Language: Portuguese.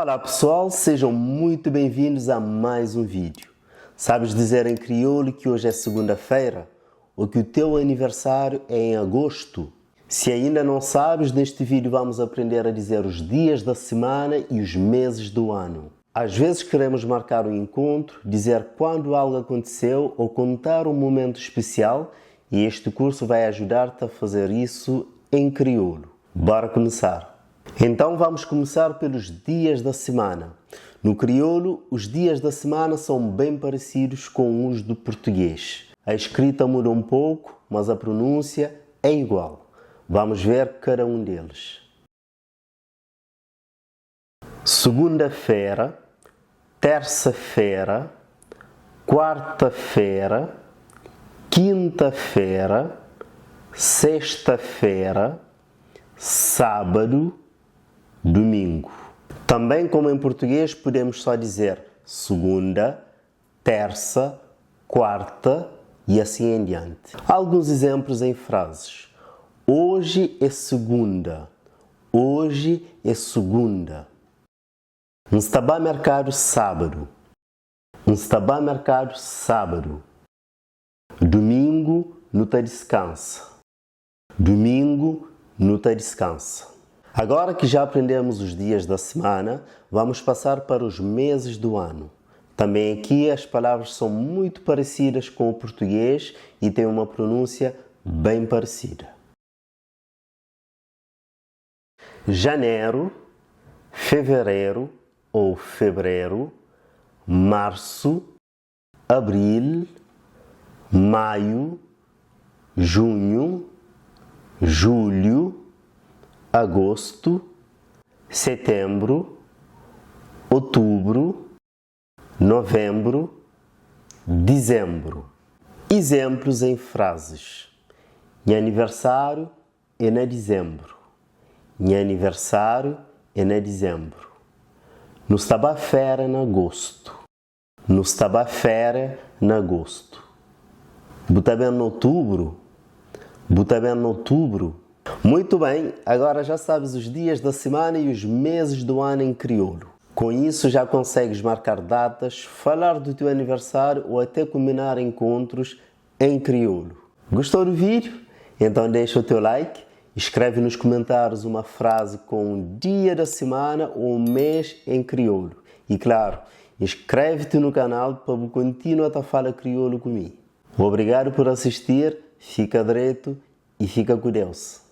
Olá pessoal, sejam muito bem-vindos a mais um vídeo. Sabes dizer em crioulo que hoje é segunda-feira? Ou que o teu aniversário é em agosto? Se ainda não sabes, neste vídeo vamos aprender a dizer os dias da semana e os meses do ano. Às vezes queremos marcar um encontro, dizer quando algo aconteceu ou contar um momento especial e este curso vai ajudar-te a fazer isso em crioulo. Bora começar! Então vamos começar pelos dias da semana. No crioulo, os dias da semana são bem parecidos com os do português. A escrita muda um pouco, mas a pronúncia é igual. Vamos ver cada um deles. Segunda-feira, terça-feira, quarta-feira, quinta-feira, sexta-feira, sábado, domingo. Também, como em português, podemos só dizer segunda, terça, quarta e assim em diante. Alguns exemplos em frases. Hoje é segunda. Hoje é segunda. Está bem marcado sábado. Está bem marcado sábado. Domingo, não te descansa. Domingo, não te descansa. Agora que já aprendemos os dias da semana, vamos passar para os meses do ano. Também aqui as palavras são muito parecidas com o português e têm uma pronúncia bem parecida. Janeiro, fevereiro ou fevereiro, março, abril, maio, junho, julho, agosto, setembro, outubro, novembro, dezembro. Exemplos em frases. Meu aniversário é na dezembro. Meu aniversário é na dezembro. No estava férias em agosto. No estava férias em agosto. Bota bem no outubro. Bota bem no outubro. Muito bem, agora já sabes os dias da semana e os meses do ano em crioulo. Com isso já consegues marcar datas, falar do teu aniversário ou até combinar encontros em crioulo. Gostou do vídeo? Então deixa o teu like, escreve nos comentários uma frase com o dia da semana ou o mês em crioulo. E claro, inscreve-te no canal para continuar a falar crioulo comigo. Obrigado por assistir, fica direito e fica com Deus.